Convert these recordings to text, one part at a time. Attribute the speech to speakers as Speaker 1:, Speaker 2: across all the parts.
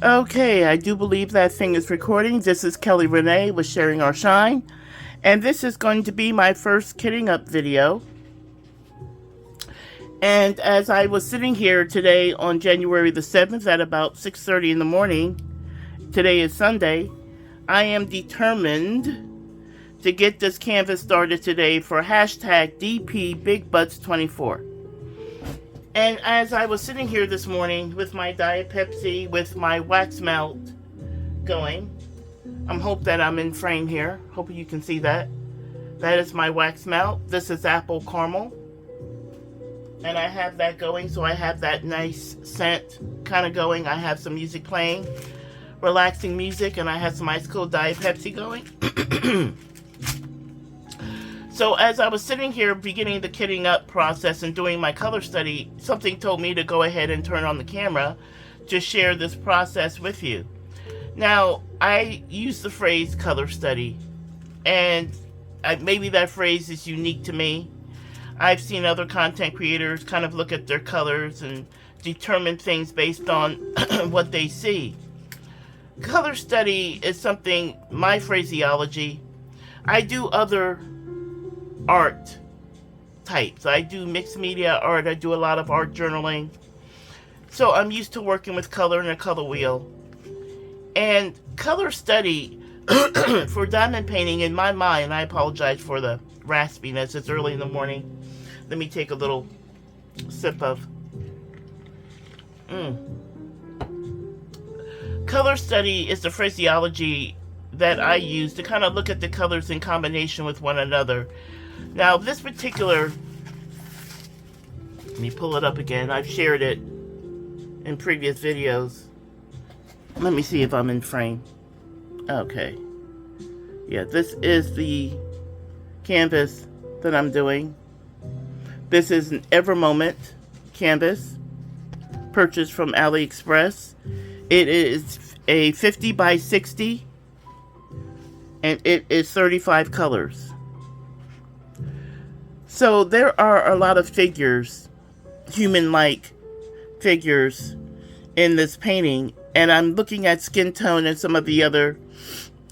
Speaker 1: Okay, I do believe that thing is recording. This is Kelly Renee with Sharing Our Shine, and this is going to be my first kitting up video. And as I was sitting here today on January the 7th at about 6:30 in the morning, today is Sunday, I am determined to get this canvas started today for hashtag DP Big Butts 24. And as I was sitting here this morning with my Diet Pepsi, with my wax melt going, hope that I'm in frame here. Hope you can see that. That is my wax melt. This is apple caramel. And I have that going, so I have that nice scent kind of going. I have some music playing, relaxing music, and I have some ice cold Diet Pepsi going. So as I was sitting here beginning the kitting up process and doing my color study, something told me to go ahead and turn on the camera to share this process with you. Now, I use the phrase color study, and maybe that phrase is unique to me. I've seen other content creators kind of look at their colors and determine things based on what they see. Color study is something, my phraseology, I do other art types. I do mixed media art. I do a lot of art journaling. So I'm used to working with color and a color wheel. And color study for diamond painting in my mind, I apologize for the raspiness. It's early in the morning. Let me take a little sip of color study is the phraseology that I use to kind of look at the colors in combination with one another. Now, this particular, let me pull it up again. I've shared it in previous videos. Let me see if I'm in frame. Okay. Yeah, this is the canvas that I'm doing. This is an Ever Moment canvas purchased from AliExpress. It is a 50 by 60 and it is 35 colors. So there are a lot of figures, human-like figures in this painting, and I'm looking at skin tone and some of the other,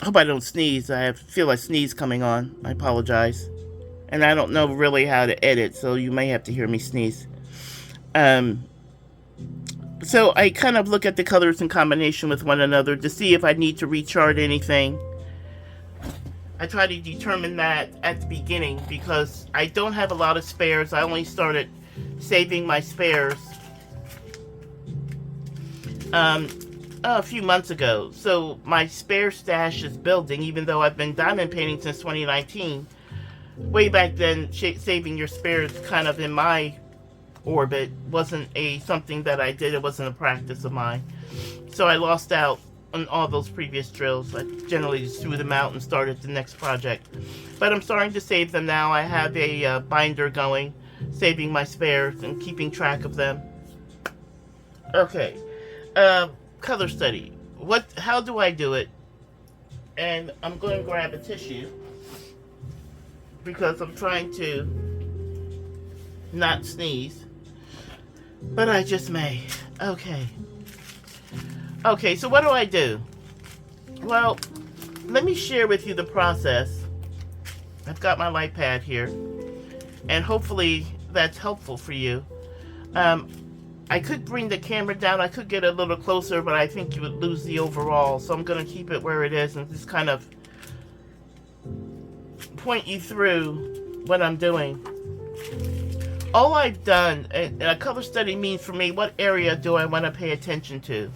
Speaker 1: I hope I don't sneeze, I feel a sneeze coming on, I apologize. And I don't know really how to edit, so you may have to hear me sneeze. So I kind of look at the colors in combination with one another to see if I need to rechart anything. I try to determine that at the beginning because I don't have a lot of spares. I only started saving my spares a few months ago. So my spare stash is building, even though I've been diamond painting since 2019. Way back then, saving your spares kind of in my orbit wasn't something that I did. It wasn't a practice of mine. So I lost out on all those previous drills. I generally just threw them out and started the next project. But I'm starting to save them now. I have a binder going, saving my spares and keeping track of them. Okay. Color study. How do I do it? And I'm going to grab a tissue because I'm trying to not sneeze. But I just may. Okay. Okay, so what do I do? Well, let me share with you the process. I've got my light pad here, and hopefully that's helpful for you. I could bring the camera down. I could get a little closer, but I think you would lose the overall, so I'm going to keep it where it is and just kind of point you through what I'm doing. All I've done, and a color study means for me, what area do I want to pay attention to?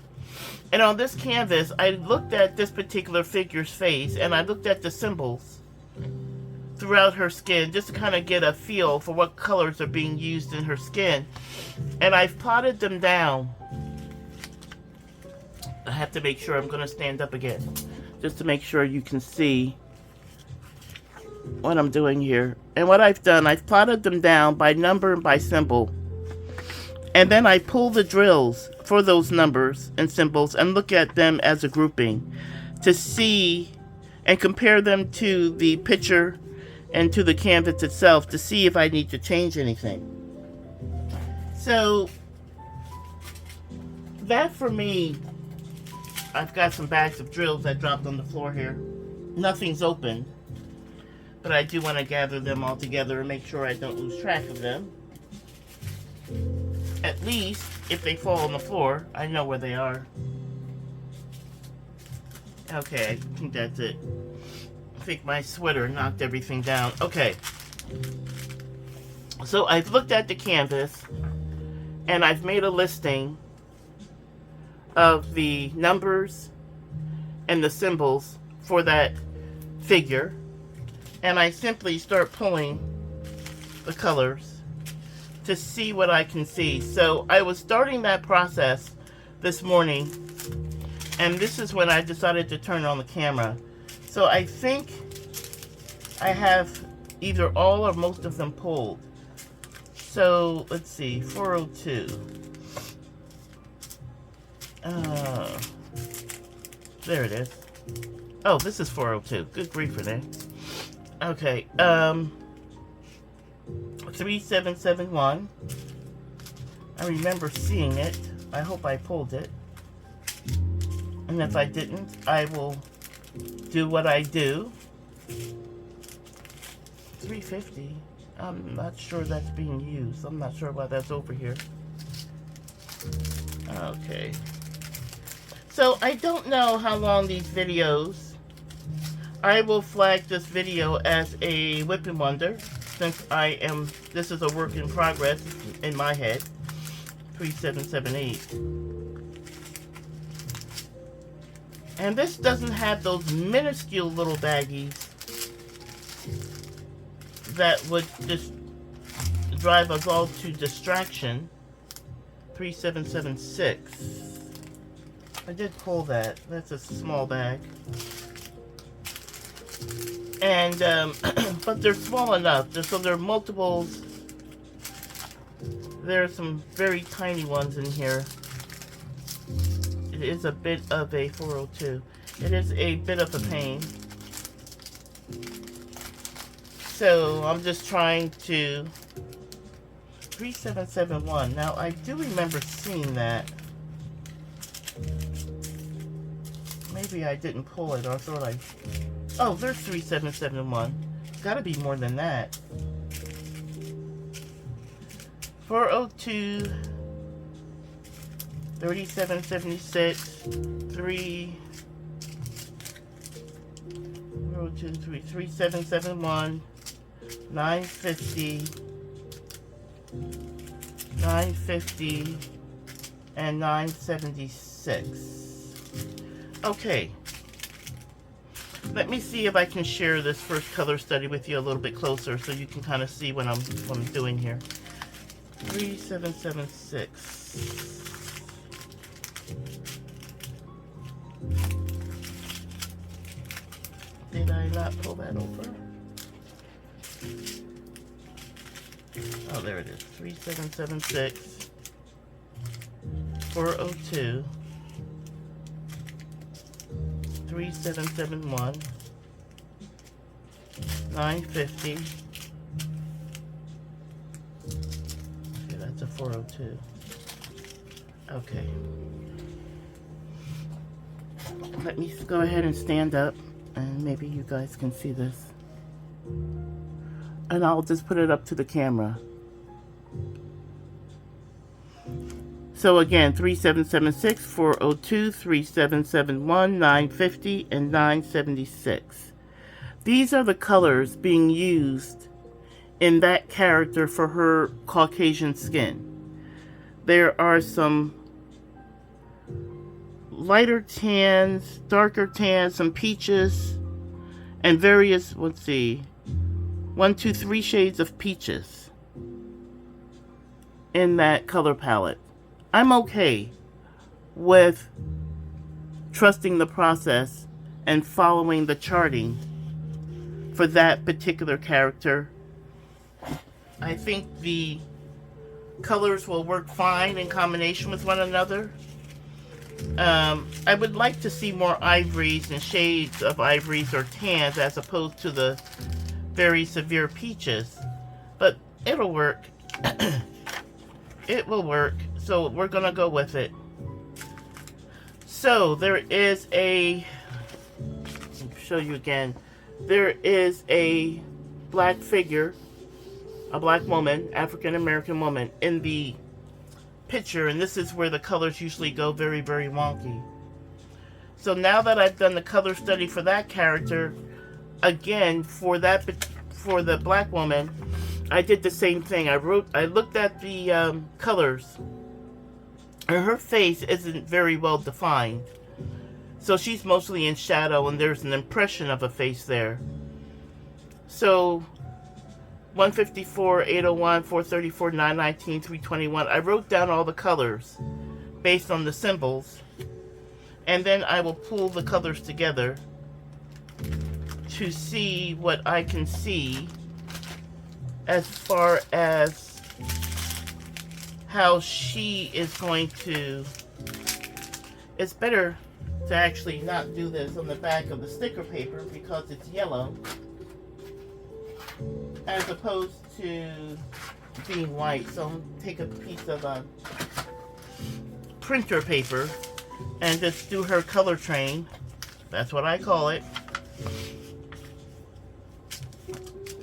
Speaker 1: And on this canvas, I looked at this particular figure's face, and I looked at the symbols throughout her skin, just to kind of get a feel for what colors are being used in her skin. And I've plotted them down. I have to make sure I'm going to stand up again, just to make sure you can see what I'm doing here. And what I've done, I've plotted them down by number and by symbol. And then I pull the drills for those numbers and symbols and look at them as a grouping to see and compare them to the picture and to the canvas itself to see if I need to change anything. So that for me I've got some bags of drills that dropped on the floor here. Nothing's open, but I do want to gather them all together and make sure I don't lose track of them. At least, if they fall on the floor, I know where they are. Okay, I think that's it. I think my sweater knocked everything down. Okay. So I've looked at the canvas, and I've made a listing of the numbers and the symbols for that figure. And I simply start pulling the colors to see what I can see. So I was starting that process this morning, and this is when I decided to turn on the camera. So I think I have either all or most of them pulled. So let's see, 402. There it is. Oh, this is 402. Good grief for that. Okay, 3771. I remember seeing it. I hope I pulled it. And if I didn't, I will do what I do. 350. I'm not sure that's being used. I'm not sure why that's over here. Okay. So I don't know how long these videos. I will flag this video as a whip and wonder, since this is a work in progress in my head. 3778. And this doesn't have those minuscule little baggies that would just drive us all to distraction. 3776. I did pull that. That's a small bag. And, but they're small enough. So there are multiples. There are some very tiny ones in here. It is a bit of a 402. It is a bit of a pain. So I'm just trying to 3771. Now I do remember seeing that. Maybe I didn't pull it, or I thought I. Oh, there's 3771. Gotta be more than that. 402. 3776. 3771. 950. 950. And 976. Okay. Let me see if I can share this first color study with you a little bit closer so you can kind of see what I'm doing here. 3776. Did I not pull that over? Oh, there it is. 3776. 402. 3771. 950. Okay, that's a 402. Okay. Let me go ahead and stand up, and maybe you guys can see this. And I'll just put it up to the camera. So again, 3776, 402, 3771, 950, and 976. These are the colors being used in that character for her Caucasian skin. There are some lighter tans, darker tans, some peaches, and various, let's see, 1, 2, 3 shades of peaches in that color palette. I'm okay with trusting the process and following the charting for that particular character. I think the colors will work fine in combination with one another. I would like to see more ivories and shades of ivories or tans as opposed to the very severe peaches, but it'll work. It will work. So we're gonna go with it. So there is a, I'll show you again. There is a black figure, a black woman, African American woman in the picture, and this is where the colors usually go very, very wonky. So now that I've done the color study for that character, again for the black woman, I did the same thing. I looked at the colors, and her face isn't very well defined. So she's mostly in shadow, and there's an impression of a face there. So 154, 801, 434, 919, 321. I wrote down all the colors based on the symbols, and then I will pull the colors together to see what I can see as far as how she is going to. It's better to actually not do this on the back of the sticker paper because it's yellow, as opposed to being white. So I'm going to take a piece of printer paper and just do her color train. That's what I call it.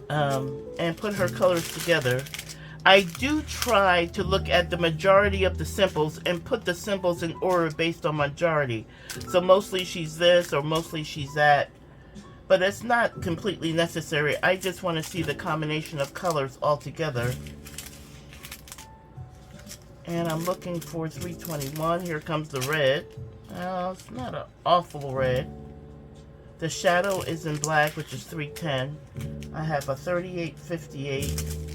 Speaker 1: And put her colors together. I do try to look at the majority of the symbols and put the symbols in order based on majority. So mostly she's this or mostly she's that. But it's not completely necessary. I just want to see the combination of colors all together. And I'm looking for 321. Here comes the red. It's not an awful red. The shadow is in black, which is 310. I have a 3858.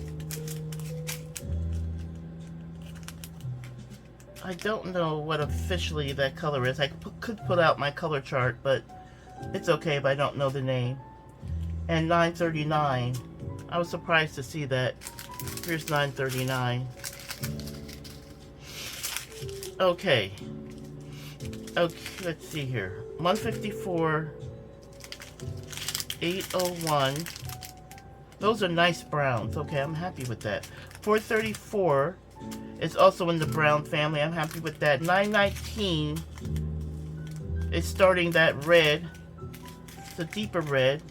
Speaker 1: I don't know what officially that color is. I could put out my color chart, but it's okay if I don't know the name. And 939. I was surprised to see that. Here's 939. Okay. Okay, let's see here. 154. 801. Those are nice browns. Okay, I'm happy with that. 434 is also in the brown family. I'm happy with that. 919 is starting that red. It's a deeper red.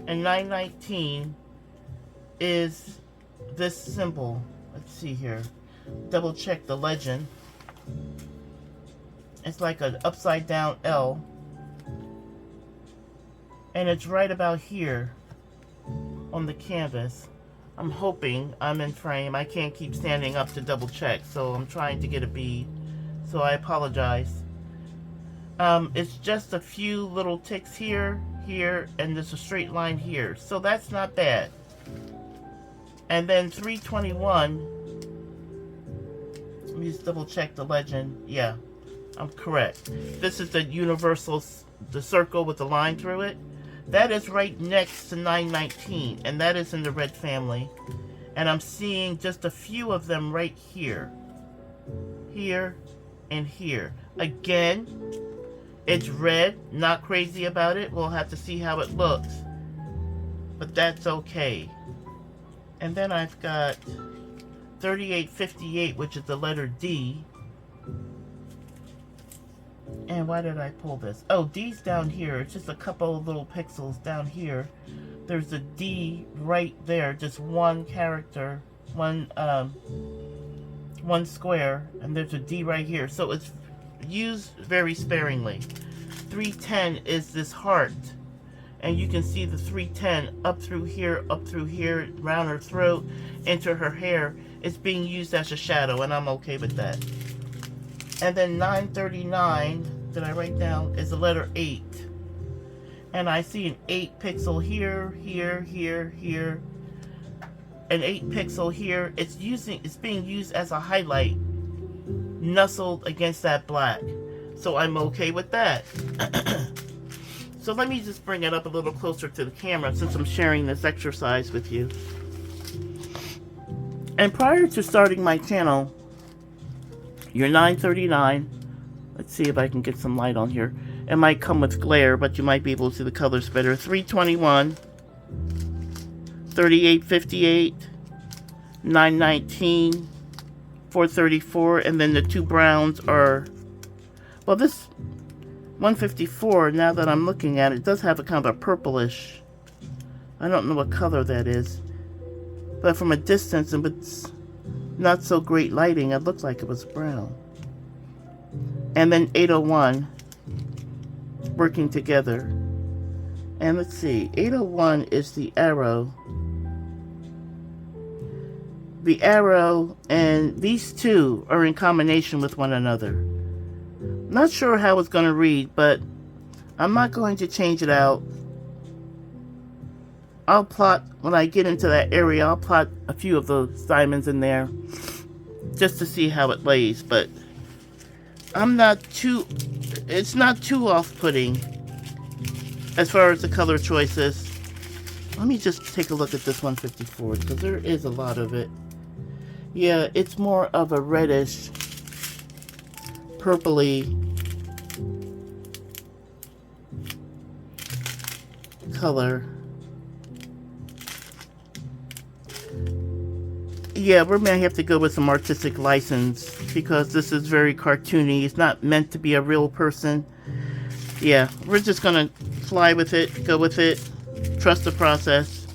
Speaker 1: And 919 is this symbol. Let's see here. Double check the legend. It's like an upside down L. And it's right about here on the canvas. I'm hoping I'm in frame. I can't keep standing up to double check, so I'm trying to get a bead. So I apologize. It's just a few little ticks here, here, and there's a straight line here. So that's not bad. And then 321. Let me just double check the legend. Yeah, I'm correct. This is the universal, the circle with the line through it. That is right next to 919, and that is in the red family. And I'm seeing just a few of them right here. Here and here. Again, it's red. Not crazy about it. We'll have to see how it looks. But that's okay. And then I've got 3858, which is the letter D. And why did I pull this? Oh, D's down here. It's just a couple of little pixels down here. There's a D right there. Just one character. One square. And there's a D right here. So it's used very sparingly. 310 is this heart. And you can see the 310 up through here, around her throat, into her hair. It's being used as a shadow, and I'm okay with that. And then 939, that I write down, is the letter 8. And I see an 8 pixel here, here, here, here. An 8 pixel here. It's being used as a highlight, nestled against that black. So I'm okay with that. So let me just bring it up a little closer to the camera since I'm sharing this exercise with you. And prior to starting my channel, your 939, let's see if I can get some light on here. It might come with glare, but you might be able to see the colors better. 321, 3858, 919, 434, and then the two browns are, well, this 154, now that I'm looking at it, does have a kind of a purplish. I don't know what color that is. But from a distance and with not so great lighting, it looked like it was brown. And then 801 working together. And let's see, 801 is the arrow. The arrow and these two are in combination with one another. Not sure how it's going to read, but I'm not going to change it out. I'll plot, when I get into that area, I'll plot a few of those diamonds in there just to see how it lays, but it's not too off-putting as far as the color choices. Let me just take a look at this 154 because there is a lot of it. Yeah, it's more of a reddish, purpley color. Yeah, we're going to have to go with some artistic license because this is very cartoony. It's not meant to be a real person. Yeah, we're just going to fly with it, go with it, trust the process,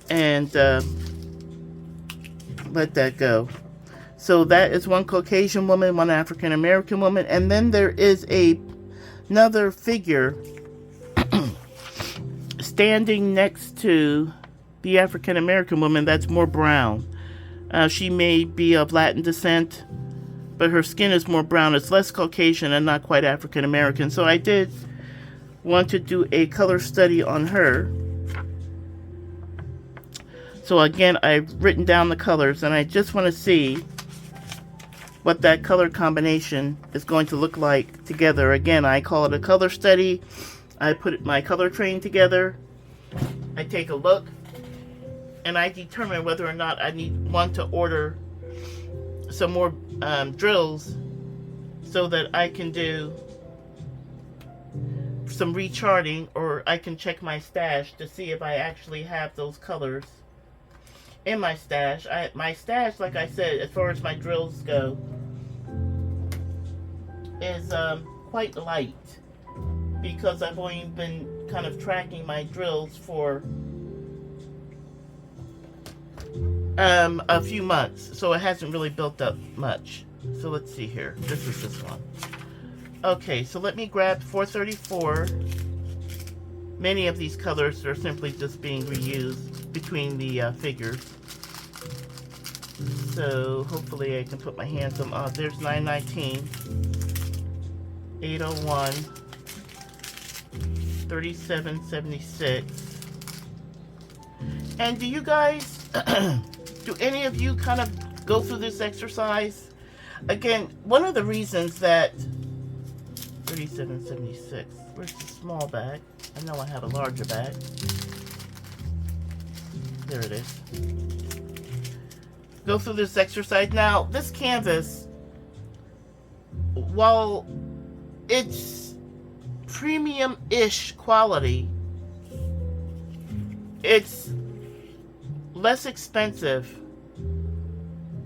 Speaker 1: and let that go. So that is one Caucasian woman, one African American woman, and then there is another figure standing next to the African American woman that's more brown. She may be of Latin descent, but her skin is more brown. It's less Caucasian and not quite African American. So I did want to do a color study on her. So again, I've written down the colors and I just want to see what that color combination is going to look like together. Again, I call it a color study. I put my color train together. I take a look and I determine whether or not I want to order some more drills so that I can do some recharting, or I can check my stash to see if I actually have those colors in my stash. My stash, like I said, as far as my drills go, is quite light because I've only been kind of tracking my drills for a few months, so it hasn't really built up much. So let's see here. This is this one. Okay, so let me grab 434. Many of these colors are simply just being reused between the figures. So hopefully I can put my hands on. There's 919, 801, 3776. And do you guys, do any of you kind of go through this exercise? Again, one of the reasons that 3776, where's the small bag? I know I have a larger bag. There it is. Go through this exercise. Now, this canvas, while it's premium-ish quality, it's less expensive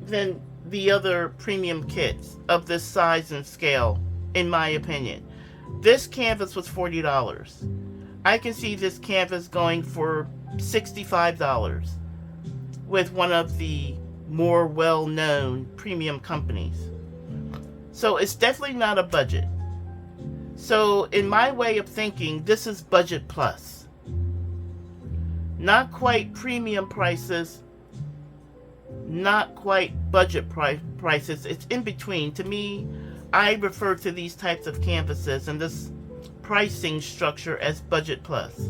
Speaker 1: than the other premium kits of this size and scale, in my opinion. This canvas was $40. I can see this canvas going for $65 with one of the more well-known premium companies. So it's definitely not a budget. So in my way of thinking, this is budget plus. Not quite premium prices, not quite budget prices. It's in between. To me, I refer to these types of canvases and this pricing structure as budget plus.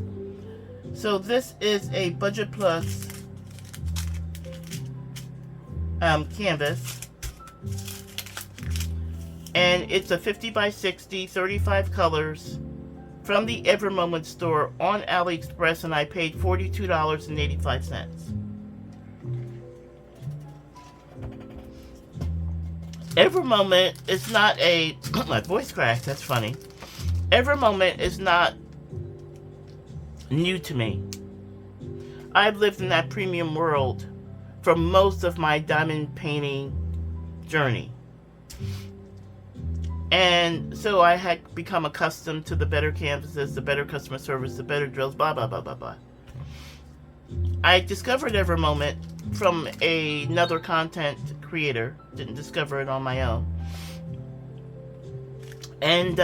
Speaker 1: So this is a budget plus canvas, and it's a 50 by 60, 35 colors from the Every Moment store on AliExpress, and I paid $42.85. Every Moment is not a my voice cracked, that's funny. Every Moment is not new to me. I've lived in that premium world for most of my diamond painting journey. And so I had become accustomed to the better canvases, the better customer service, the better drills, blah, blah, blah, blah, blah. I discovered Evermoment from another content creator. Didn't discover it on my own. And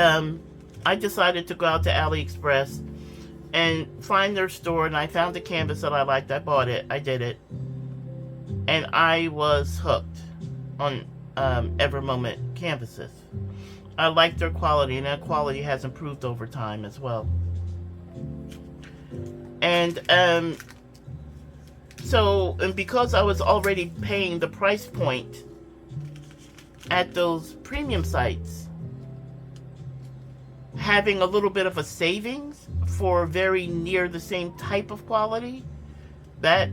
Speaker 1: I decided to go out to AliExpress and find their store, and I found a canvas that I liked. I bought it. I did it. And I was hooked on Evermoment canvases. I like their quality, and that quality has improved over time as well. And because I was already paying the price point at those premium sites, having a little bit of a savings for very near the same type of quality, that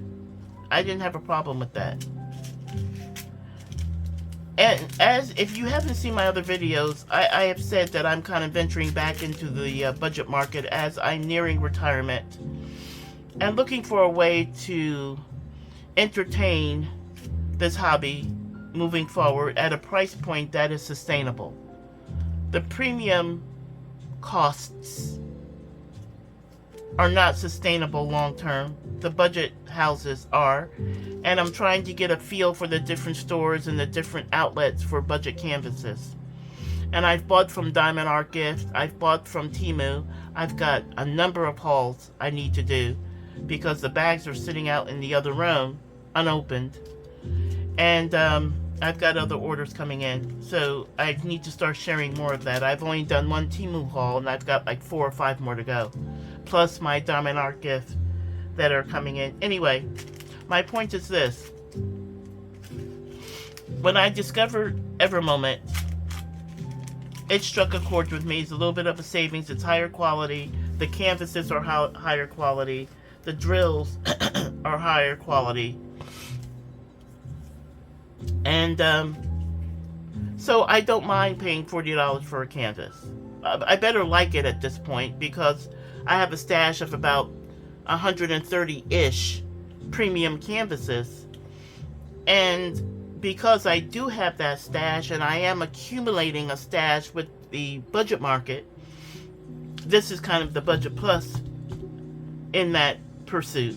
Speaker 1: I didn't have a problem with that. And as if you haven't seen my other videos, I have said that I'm kind of venturing back into the budget market as I'm nearing retirement and looking for a way to entertain this hobby moving forward at a price point that is sustainable. The premium costs are not sustainable long term. The budget houses are, and I'm trying to get a feel for the different stores and the different outlets for budget canvases. And I've bought from Diamond Art Gift, I've bought from Temu. I've got a number of hauls I need to do because the bags are sitting out in the other room unopened, and I've got other orders coming in, so I need to start sharing more of that. I've only done one Temu haul, and I've got like 4 or 5 more to go, plus my Diamond Art Gift that are coming in. Anyway, my point is this. When I discovered Evermoment, it struck a chord with me. It's a little bit of a savings. It's higher quality. The canvases are higher quality. The drills are higher quality. And so I don't mind paying $40 for a canvas. I better like it at this point because I have a stash of about 130-ish premium canvases. And because I do have that stash and I am accumulating a stash with the budget market, this is kind of the budget plus in that pursuit.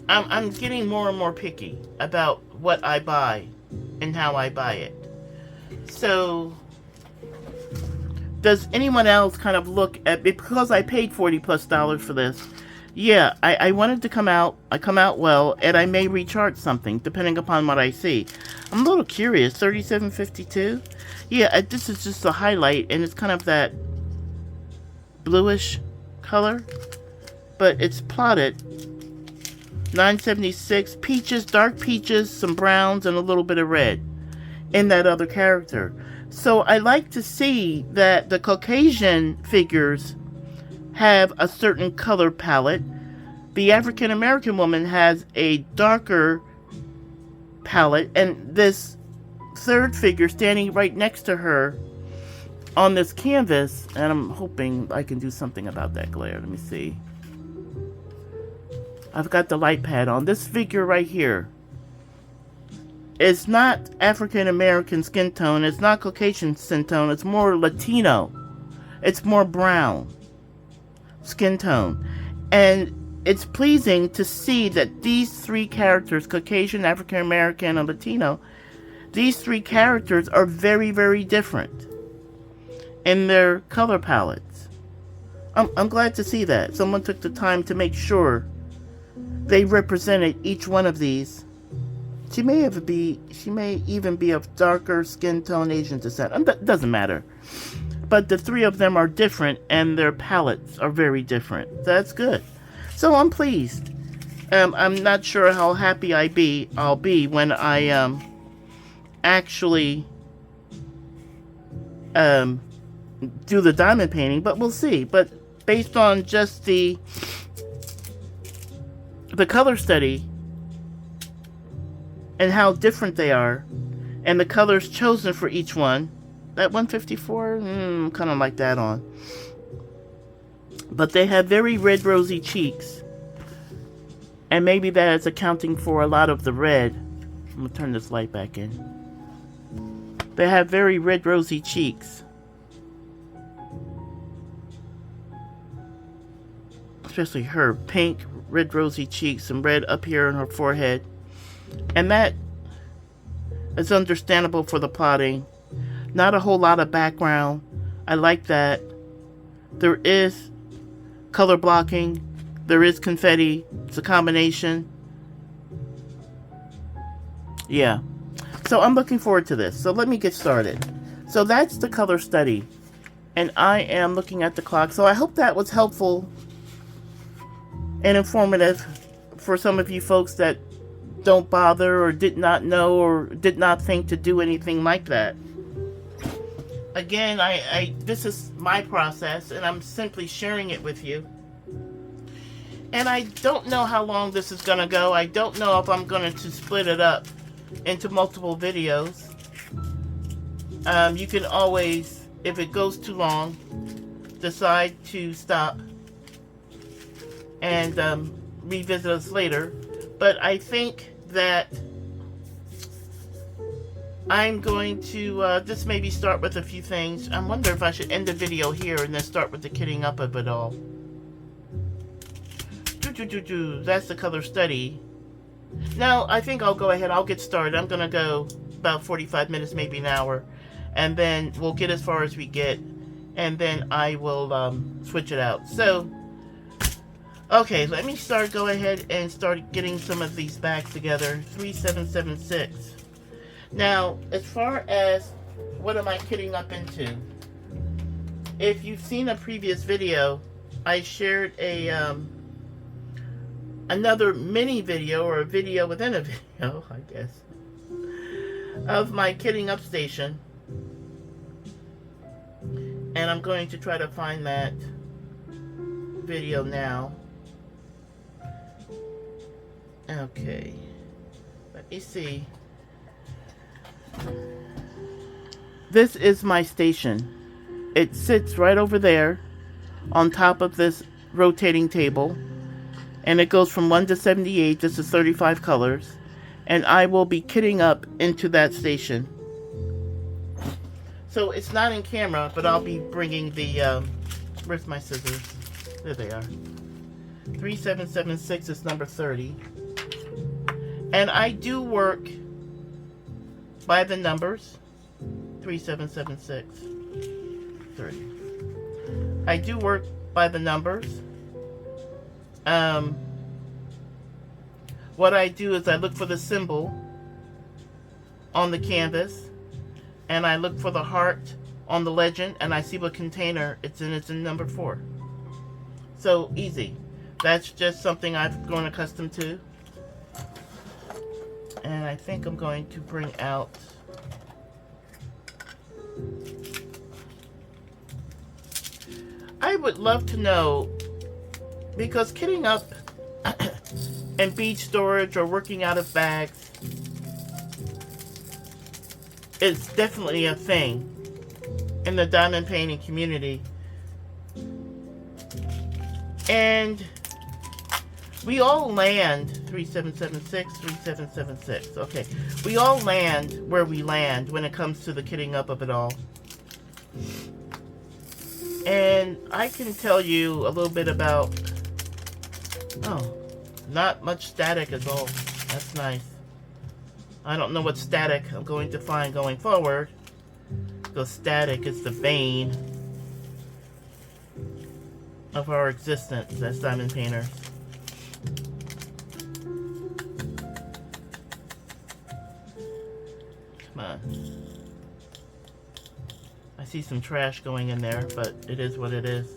Speaker 1: I'm getting more and more picky about what I buy and how I buy it. So, does anyone else kind of look at, because I paid $40+ for this, yeah, I wanted to come out well, and I may recharge something depending upon what I see. I'm a little curious. $37.52. Yeah, this is just a highlight, and it's kind of that bluish color, but it's plotted. $9.76. Peaches, dark peaches, some browns, and a little bit of red in that other character. So I like to see that the Caucasian figures have a certain color palette. The African American woman has a darker palette, and this third figure standing right next to her on this canvas, and I'm hoping I can do something about that glare. Let me see. I've got the light pad on. This figure right here is not African American skin tone. It's not Caucasian skin tone. It's more Latino. It's more brown skin tone. And it's pleasing to see that these 3 characters, Caucasian, African American, and Latino, these 3 characters are very, very different in their color palettes. I'm glad to see that. Someone took the time to make sure they represented each one of these. She may even be of darker skin tone Asian descent. Doesn't matter. But the 3 of them are different, and their palettes are very different. That's good. So I'm pleased. I'm not sure how happy I'll be when I actually do the diamond painting, but we'll see. But based on just the color study and how different they are, and the colors chosen for each one, that 154, kind of like that on. But they have very red, rosy cheeks, and maybe that is accounting for a lot of the red. I'm gonna turn this light back in. They have very red rosy cheeks. Especially her pink, red rosy cheeks and red up here on her forehead. And that is understandable for the plotting. Not a whole lot of background. I like that. There is color blocking. There is confetti. It's a combination. Yeah. So I'm looking forward to this. So let me get started. So that's the color study. And I am looking at the clock. So I hope that was helpful and informative for some of you folks that don't bother or did not know or did not think to do anything like that. Again, this is my process and I'm simply sharing it with you. And I don't know how long this is going to go. I don't know if I'm going to split it up into multiple videos. You can always, if it goes too long, decide to stop and revisit us later. But I think that I'm going to just maybe start with a few things. I wonder if I should end the video here and then start with the kitting up of it all. That's the color study. Now, I think I'll go ahead. I'll get started. I'm going to go about 45 minutes, maybe an hour. And then we'll get as far as we get. And then I will switch it out. So, okay, let me go ahead and start getting some of these bags together. 3776. Now, as far as what am I kitting up into? If you've seen a previous video, I shared another mini video, or a video within a video, I guess, of my kitting up station. And I'm going to try to find that video now. Okay. Let me see. This is my station. It sits right over there on top of this rotating table. And it goes from 1 to 78. This is 35 colors. And I will be kitting up into that station. So it's not in camera, but I'll be bringing the, where's my scissors? There they are. 3776 is number 30. And I do work by the numbers. 3776. 30. I do work by the numbers. What I do is I look for the symbol on the canvas, and I look for the heart on the legend, and I see what container it's in. It's in number 4. So easy. That's just something I've grown accustomed to. And I think I'm going to bring out I would love to know, because kitting up and bead storage or working out of bags is definitely a thing in the diamond painting community. And we all land 3776, 3776. Okay, we all land where we land when it comes to the kitting up of it all. And I can tell you a little bit about, oh, not much static at all. That's nice. I don't know what static I'm going to find going forward, because static is the bane of our existence as diamond painters. Come on. I see some trash going in there, but it is what it is.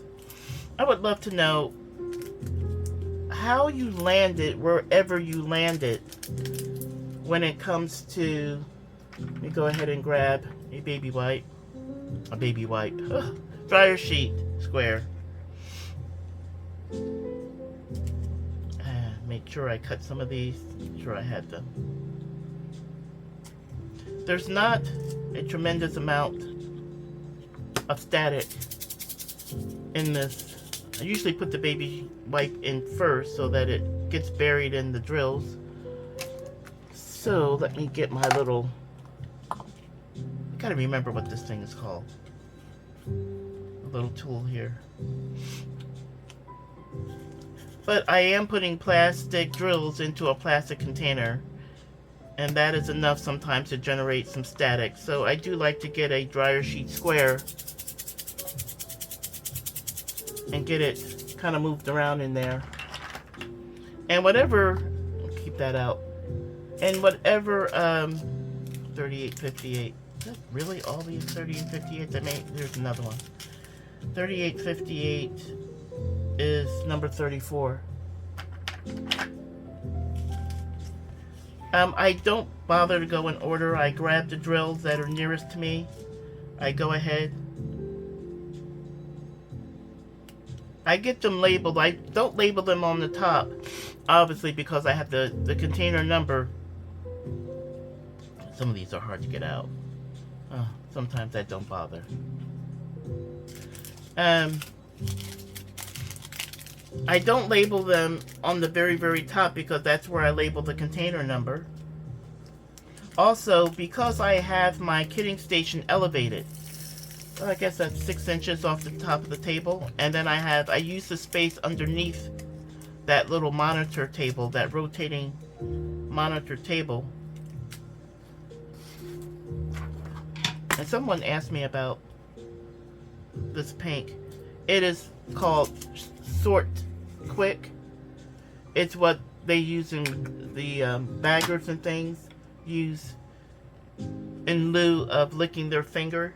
Speaker 1: I would love to know how you landed wherever you landed when it comes to, let me go ahead and grab a baby wipe. A baby wipe. Ugh. Dryer sheet, square. Make sure I cut some of these. Make sure I had them. There's not a tremendous amount of static in this. I usually put the baby wipe in first so that it gets buried in the drills. So let me get my little Gotta remember what this thing is called. A little tool here. But I am putting plastic drills into a plastic container, and that is enough sometimes to generate some static. So I do like to get a dryer sheet square and get it kind of moved around in there. And whatever, I'll keep that out. And whatever 3858. Is that really all these 3858? There's another one. 3858 is number 34. I don't bother to go in order. I grab the drills that are nearest to me. I go ahead. I get them labeled. I don't label them on the top, obviously, because I have the container number. Some of these are hard to get out. Sometimes I don't bother. I don't label them on the very, very top because that's where I label the container number. Also, because I have my kitting station elevated, I guess that's 6 inches off the top of the table, and then I use the space underneath that little monitor table, that rotating monitor table. And someone asked me about this paint. It is called Sort Quick. It's what they use in the baggers and things use in lieu of licking their finger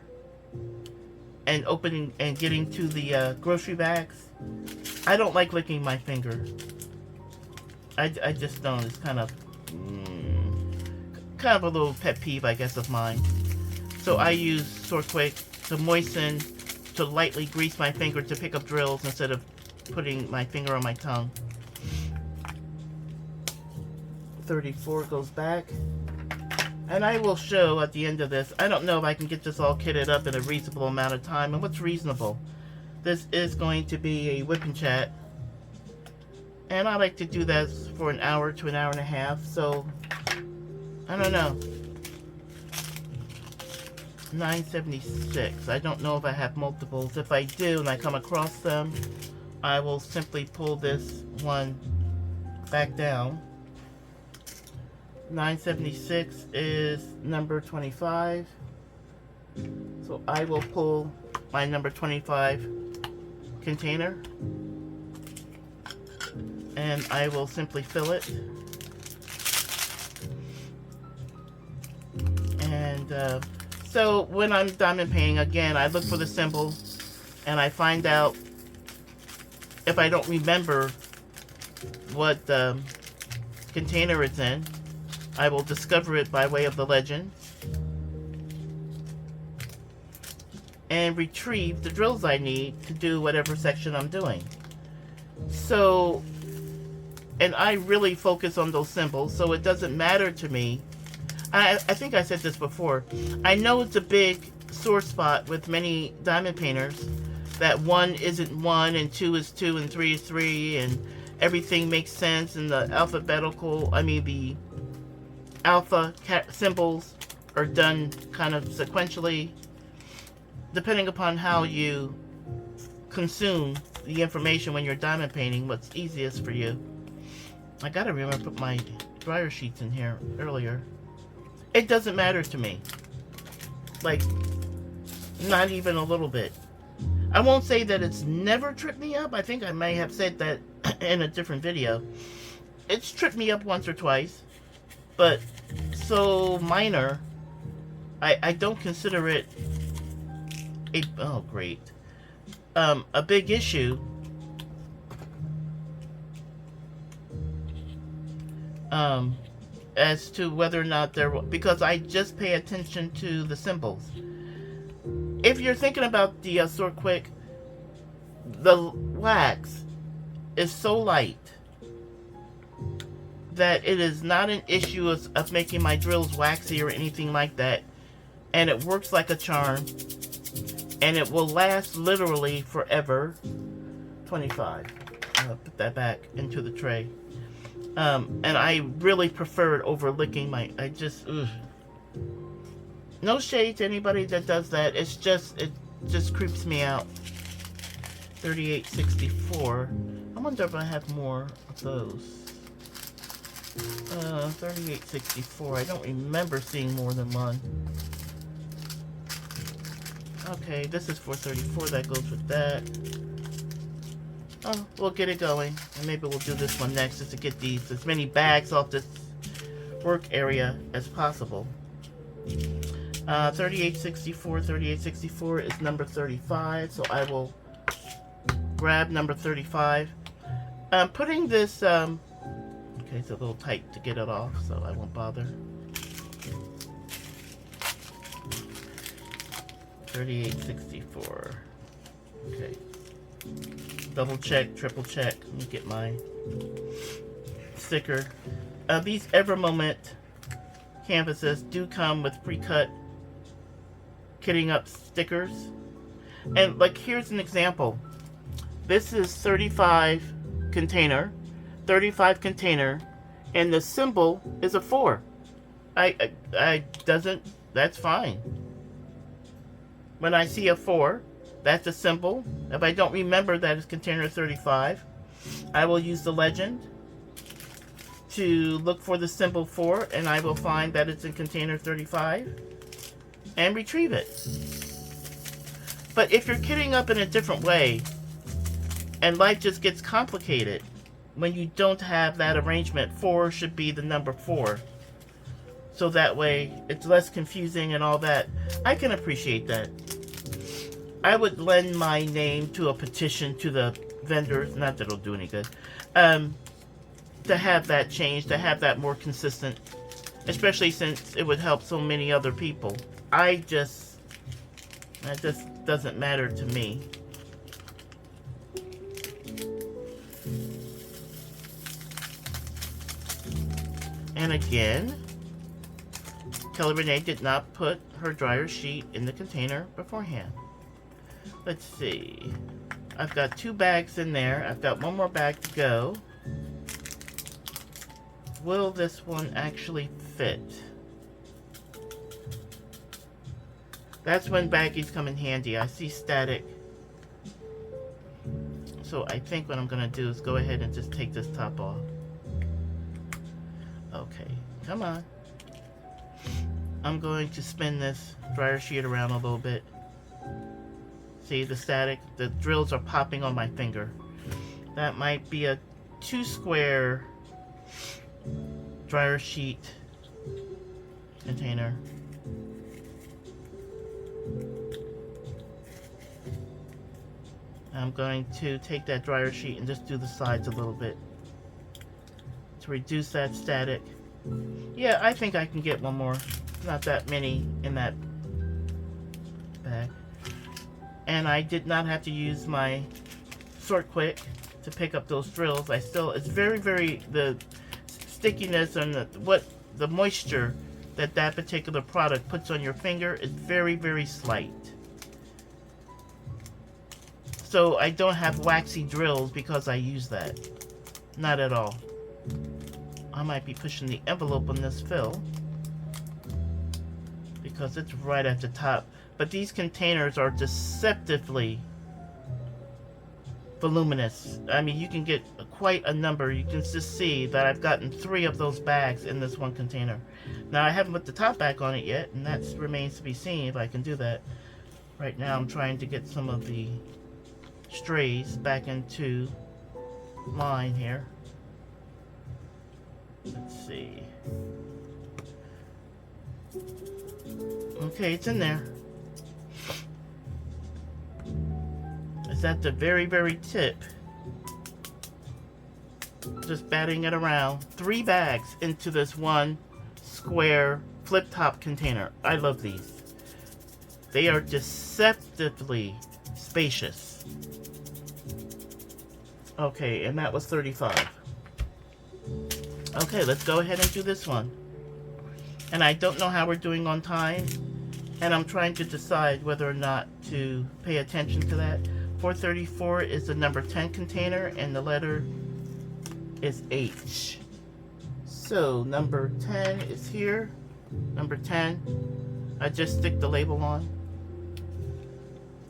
Speaker 1: and opening and getting to the grocery bags. I don't like licking my finger. I just don't. It's kind of a little pet peeve, I guess, of mine. So I use Sort Quick to moisten, to lightly grease my finger to pick up drills instead of putting my finger on my tongue. 34 goes back. And I will show at the end of this. I don't know if I can get this all kitted up in a reasonable amount of time. And what's reasonable? This is going to be a whip and chat. And I like to do that for an hour to an hour and a half. So, I don't know. 976. I don't know if I have multiples. If I do and I come across them, I will simply pull this one back down. 976 is number 25. So I will pull my number 25 container and I will simply fill it. And so when I'm diamond painting, again, I look for the symbol and I find out if I don't remember what container it's in. I will discover it by way of the legend and retrieve the drills I need to do whatever section I'm doing. So, and I really focus on those symbols, so it doesn't matter to me. I think I said this before. I know it's a big sore spot with many diamond painters that 1 isn't 1 and 2 is 2 and 3 is 3 and everything makes sense and the the alpha symbols are done kind of sequentially, depending upon how you consume the information when you're diamond painting, what's easiest for you. I gotta remember to put my dryer sheets in here earlier. It doesn't matter to me. Like, not even a little bit. I won't say that it's never tripped me up. I think I may have said that in a different video. It's tripped me up once or twice, but so minor, I don't consider it a big issue. As to whether or not because I just pay attention to the symbols. If you're thinking about the Sort Quick, the wax is so light that it is not an issue of making my drills waxy or anything like that. And it works like a charm. And it will last literally forever. 25. I'll put that back into the tray. And I really prefer it over licking my... No shade to anybody that does that. It just creeps me out. 3864. I wonder if I have more of those. 3864. I don't remember seeing more than one. Okay, this is 434. That goes with that. Oh, we'll get it going. And maybe we'll do this one next just to get these as many bags off this work area as possible. 3864. 3864 is number 35. So I will grab number 35. I'm putting this, okay, it's a little tight to get it off, so I won't bother. 3864. Okay. Double check, triple check. Let me get my sticker. These EverMoment canvases do come with pre-cut kitting up stickers. And like, here's an example. This is 35 container, and the symbol is a 4. That's fine. When I see a 4, that's a symbol. If I don't remember that it's container 35, I will use the legend to look for the symbol 4, and I will find that it's in container 35 and retrieve it. But if you're kitting up in a different way, and life just gets complicated when you don't have that arrangement, 4 should be the number 4. So that way it's less confusing and all that. I can appreciate that. I would lend my name to a petition to the vendors, not that it'll do any good, to have that changed, to have that more consistent, especially since it would help so many other people. That just doesn't matter to me. And again, Kelly Renee did not put her dryer sheet in the container beforehand. Let's see. I've got 2 bags in there. I've got 1 more bag to go. Will this one actually fit? That's when baggies come in handy. I see static. So I think what I'm going to do is go ahead and just take this top off. Okay, come on. I'm going to spin this dryer sheet around a little bit. See the static? The drills are popping on my finger. That might be a 2 square dryer sheet container. I'm going to take that dryer sheet and just do the sides a little bit to reduce that static. Yeah, I think I can get 1 more. Not that many in that bag. And I did not have to use my Sort Quick to pick up those drills. It's very, the stickiness and the moisture that particular product puts on your finger is very, very slight. So I don't have waxy drills because I use that. Not at all. I might be pushing the envelope on this fill because it's right at the top. But these containers are deceptively voluminous. I mean, you can get quite a number. You can just see that I've gotten 3 of those bags in this one container. Now, I haven't put the top back on it yet, and that remains to be seen if I can do that. Right now, I'm trying to get some of the strays back into line here. Let's see. Okay, it's in there. It's at the very, very tip. Just batting it around. 3 bags into this 1 square flip top container. I love these. They are deceptively spacious. Okay, and that was 35. Okay, let's go ahead and do this one. And I don't know how we're doing on time, and I'm trying to decide whether or not to pay attention to that. 434 is the number 10 container, and the letter is H. So number 10 is here. Number 10. I just stick the label on,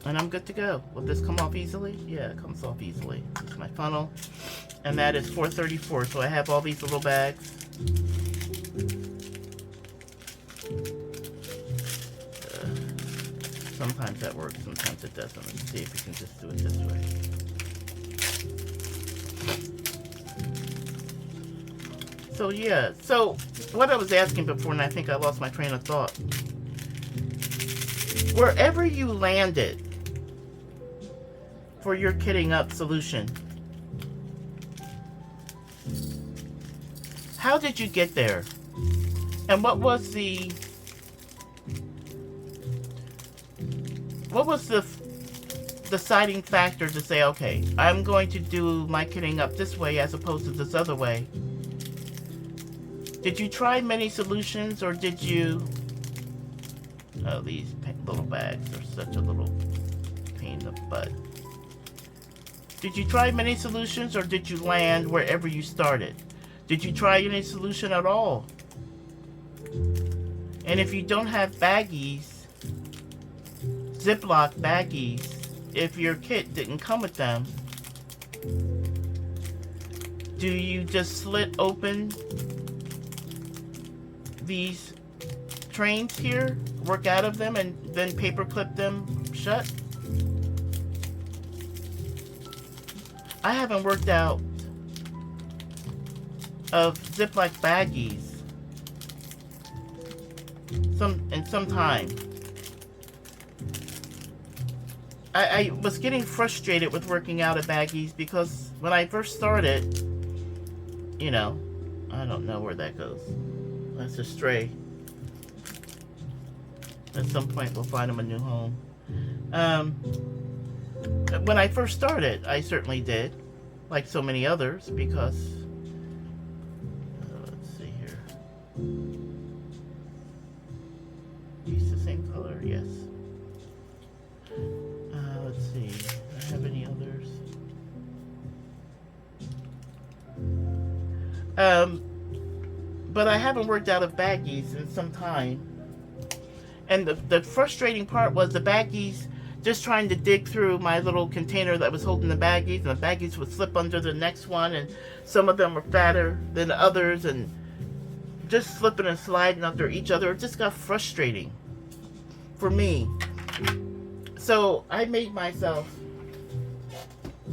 Speaker 1: and I'm good to go. Will this come off easily? Yeah, it comes off easily. This is my funnel, and that is $4.34. So I have all these little bags. Sometimes that works, sometimes it doesn't. Let's see if we can just do it this way. So yeah, so what I was asking before, and I think I lost my train of thought. Wherever you landed for your kitting up solution, how did you get there? And what was the deciding factor to say, okay, I'm going to do my kitting up this way as opposed to this other way? Did you try many solutions, or did you... Oh, these little bags are such a little pain in the butt. Did you try many solutions, or did you land wherever you started? Did you try any solution at all? And if you don't have baggies, Ziploc baggies, if your kit didn't come with them, do you just slit open these trains here, work out of them, and then paper clip them shut? I haven't worked out of Ziploc baggies in some time. I was getting frustrated with working out of baggies because when I first started, you know, I don't know where that goes. That's a stray. At some point we'll find him a new home. When I first started, I certainly did, like so many others, because let's see here. Use the same color, yes. Let's see. Do I have any others? But I haven't worked out of baggies in some time. And the frustrating part was the baggies just trying to dig through my little container that was holding the baggies, and the baggies would slip under the next one, and some of them were fatter than others, and just slipping and sliding under each other. It just got frustrating for me. So I made myself,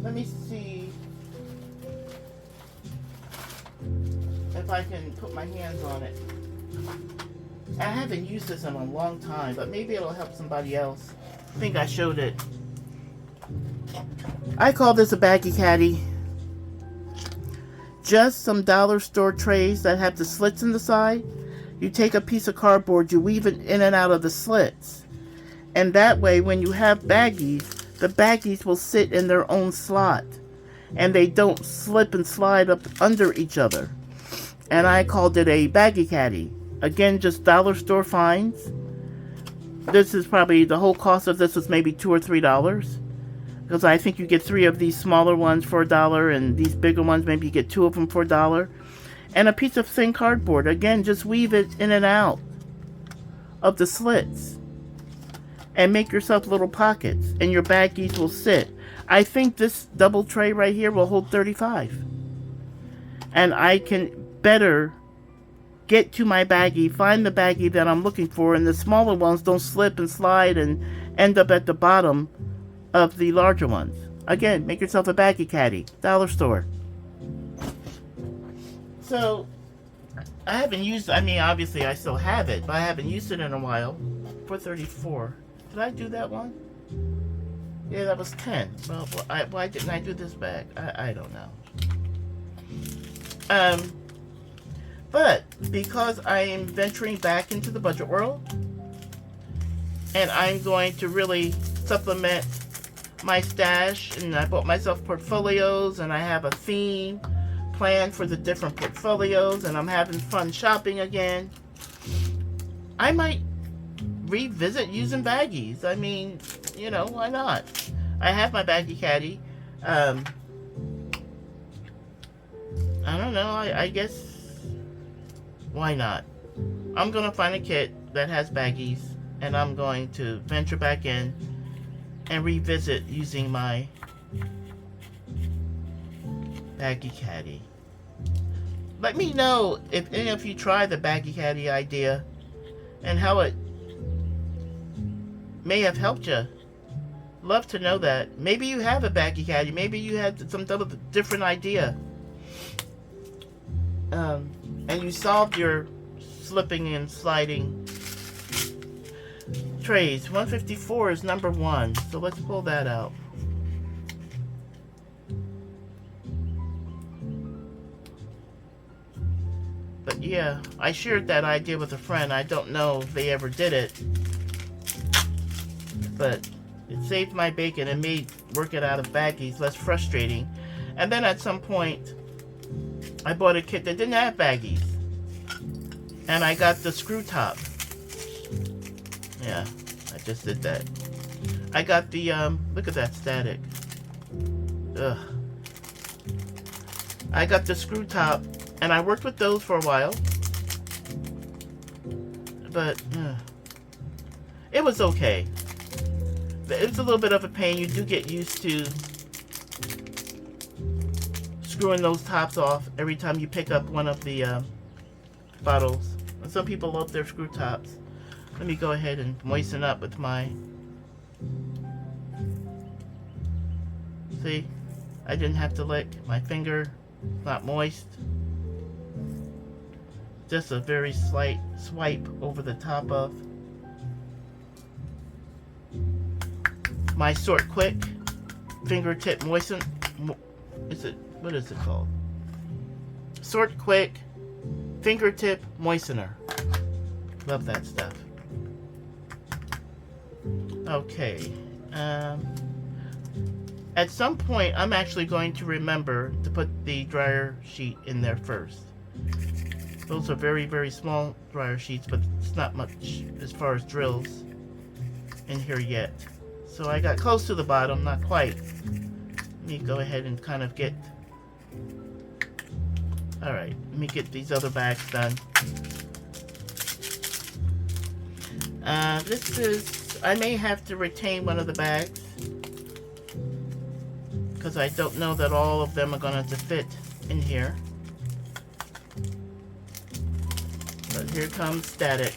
Speaker 1: let me see if I can put my hands on it. I haven't used this in a long time, but maybe it'll help somebody else. I think I showed it. I call this a baggy caddy. Just some dollar store trays that have the slits in the side. You take a piece of cardboard, you weave it in and out of the slits. And that way, when you have baggies, the baggies will sit in their own slot. And they don't slip and slide up under each other. And I called it a baggy caddy. Again, just dollar store finds. This is probably, the whole cost of this was maybe $2 or $3. Because I think you get 3 of these smaller ones for $1, and these bigger ones, maybe you get 2 of them for $1. And a piece of thin cardboard. Again, just weave it in and out of the slits. And make yourself little pockets, and your baggies will sit. I think this double tray right here will hold 35. And I can better get to my baggie, find the baggie that I'm looking for, and the smaller ones don't slip and slide and end up at the bottom of the larger ones. Again, make yourself a baggy caddy. Dollar store. So, I haven't used, I mean, obviously I still have it, but I haven't used it in a while. $4.34. Did I do that one? Yeah, that was 10. Well, why didn't I do this bag? I don't know. But because I am venturing back into the budget world, and I'm going to really supplement my stash, and I bought myself portfolios, and I have a theme planned for the different portfolios, and I'm having fun shopping again, I might revisit using baggies. I mean, you know, why not? I have my baggy caddy. I don't know, I guess, why not? I'm gonna find a kit that has baggies, and I'm going to venture back in and revisit using my baggy caddy. Let me know if any of you tried the baggy caddy idea and how it may have helped you. Love to know that. Maybe you have a baggy caddy. Maybe you had some different idea. And you solved your slipping and sliding trays. 154 is number 1. So let's pull that out. But yeah, I shared that idea with a friend. I don't know if they ever did it. But it saved my bacon and made working out of baggies less frustrating. And then at some point, I bought a kit that didn't have baggies. And I got the screw top. Yeah, I just did that. I got the, look at that static. Ugh. I got the screw top, and I worked with those for a while. But, it was okay. It was a little bit of a pain. You do get used to screwing those tops off every time you pick up one of the bottles. And some people love their screw tops. Let me go ahead and moisten up with my... See? I didn't have to lick. My finger, not moist. Just a very slight swipe over the top of my Sort Quick fingertip moisten. What is it called? Sort Quick fingertip moistener. Love that stuff. Okay. At some point, I'm actually going to remember to put the dryer sheet in there first. Those are very, very small dryer sheets, but it's not much as far as drills in here yet. So I got close to the bottom, not quite. Let me go ahead and kind of get... Alright, let me get these other bags done. This is... I may have to retain one of the bags, because I don't know that all of them are going to fit in here. But here comes static.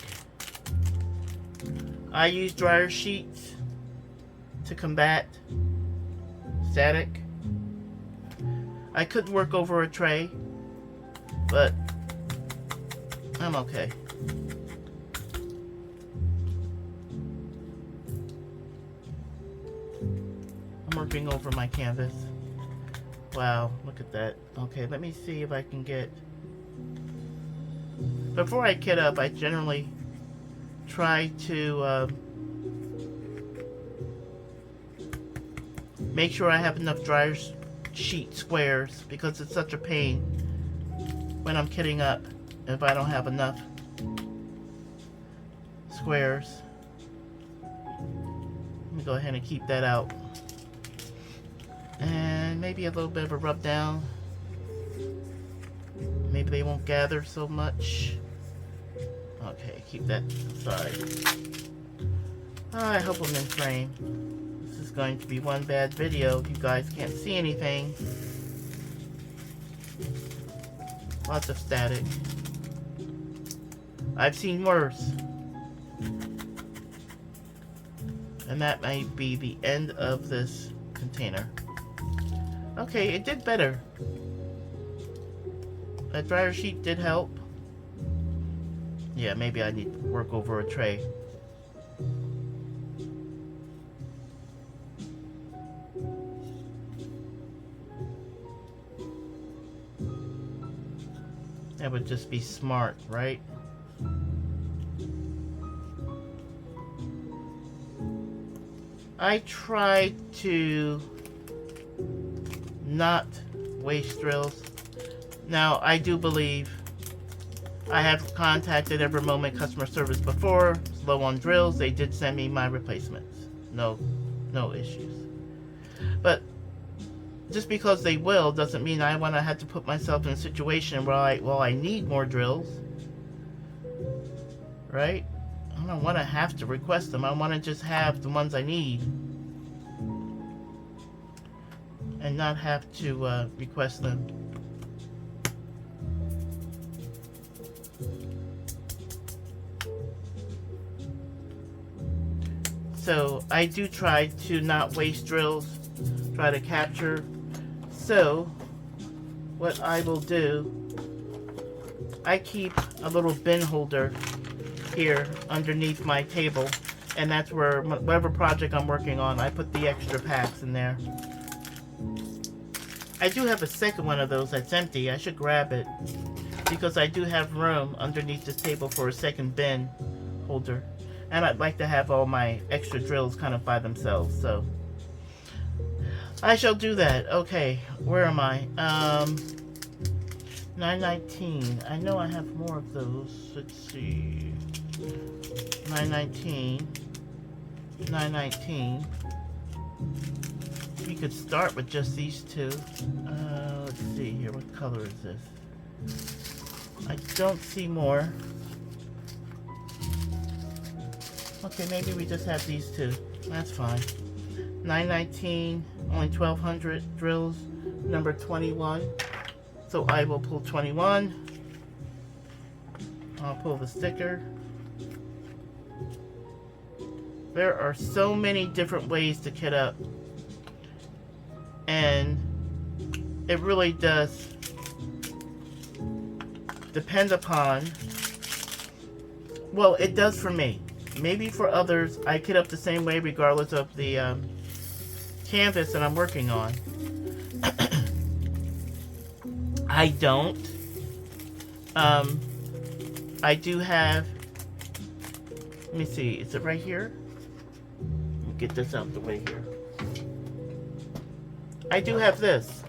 Speaker 1: I use dryer sheets to combat static. I could work over a tray, but I'm okay. I'm working over my canvas. Wow, look at that. Okay, let me see if I can get... Before I kit up, I generally try to make sure I have enough dryer sheet squares, because it's such a pain when I'm kitting up if I don't have enough squares. Let me go ahead and keep that out. And maybe a little bit of a rub down. Maybe they won't gather so much. Okay, keep that aside. I hope I'm in frame. This is going to be one bad video if you guys can't see anything. Lots of static. I've seen worse. And that might be the end of this container. Okay, it did better. That dryer sheet did help. Yeah, maybe I need to work over a tray. That would just be smart, right? I try to not waste drills. Now, I do believe I have contacted Every Moment customer service before. It's low on drills. They did send me my replacements. No issues. But just because they will doesn't mean I want to have to put myself in a situation where I need more drills. Right? I don't want to have to request them. I want to just have the ones I need and not have to request them. So I do try to not waste drills, try to capture. So what I will do, I keep a little bin holder here underneath my table, and that's where whatever project I'm working on, I put the extra packs in there. I do have a second one of those that's empty. I should grab it because I do have room underneath this table for a second bin holder, and I'd like to have all my extra drills kind of by themselves, so I shall do that. Okay, where am I? 919. I know I have more of those. Let's see. 919. 919. We could start with just these two. Let's see here. What color is this? I don't see more. Okay, maybe we just have these two. That's fine. 919. Only 1,200 drills. Number 21. So I will pull 21. I'll pull the sticker. There are so many different ways to kit up, and it really does depend upon, well, it does for me. Maybe for others, I kit up the same way regardless of the canvas that I'm working on. I don't. I do have, let me see, is it right here? Let me get this out of the way here. I do have this.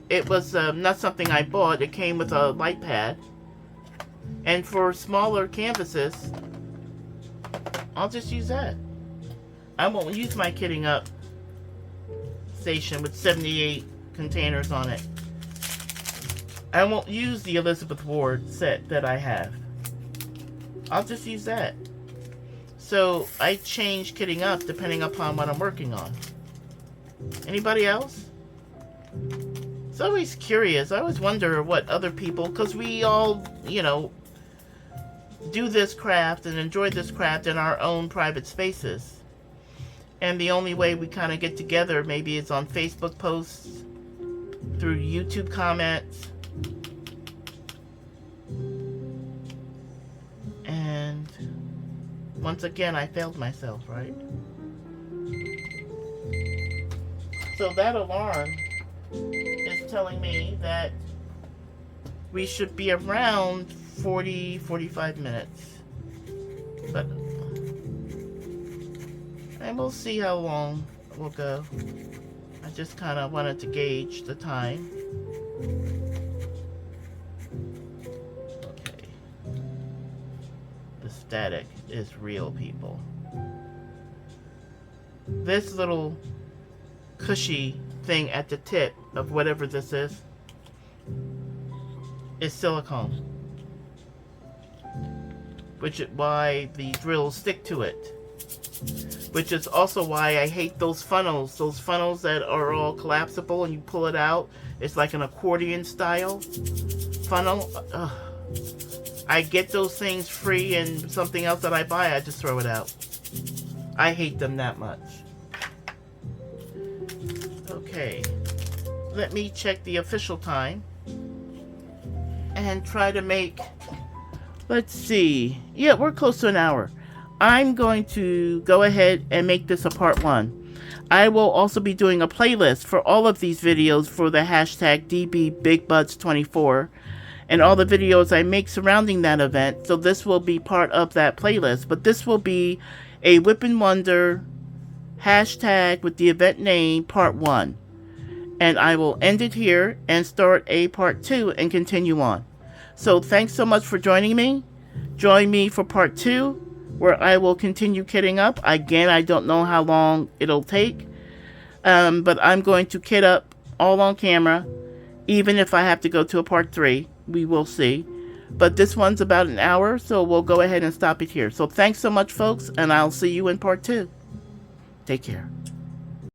Speaker 1: It was not something I bought. It came with a light pad. And for smaller canvases, I'll just use that. I won't use my kitting up station with 78 containers on it. I won't use the Elizabeth Ward set that I have. I'll just use that. So I change kitting up depending upon what I'm working on. Anybody else? It's always curious. I always wonder what other people, because we all, you know, do this craft and enjoy this craft in our own private spaces. And the only way we kind of get together maybe is on Facebook posts, through YouTube comments. And once again, I failed myself, right? So that alarm is telling me that we should be around 45 minutes. But, and we'll see how long we'll go. I just kind of wanted to gauge the time. Okay. The static is real, people. This little cushy thing at the tip of whatever this is silicone, which is why the drills stick to it. Which is also why I hate those funnels that are all collapsible and you pull it out. It's like an accordion style funnel. Ugh. I get those things free, and something else that I buy, I just throw it out. I hate them that much. Okay, let me check the official time and try to make, let's see, yeah, we're close to an hour. I'm going to go ahead and make this a part 1. I will also be doing a playlist for all of these videos for the hashtag DBBigButts24 and all the videos I make surrounding that event. So this will be part of that playlist, but this will be a Whip and Wonder hashtag with the event name part 1. And I will end it here and start a part 2 and continue on. So thanks so much for joining me. Join me for part 2. Where I will continue kitting up. Again, I don't know how long it'll take. But I'm going to kit up all on camera. Even if I have to go to a part 3. We will see. But this one's about an hour, so we'll go ahead and stop it here. So thanks so much, folks, and I'll see you in part 2. Take care.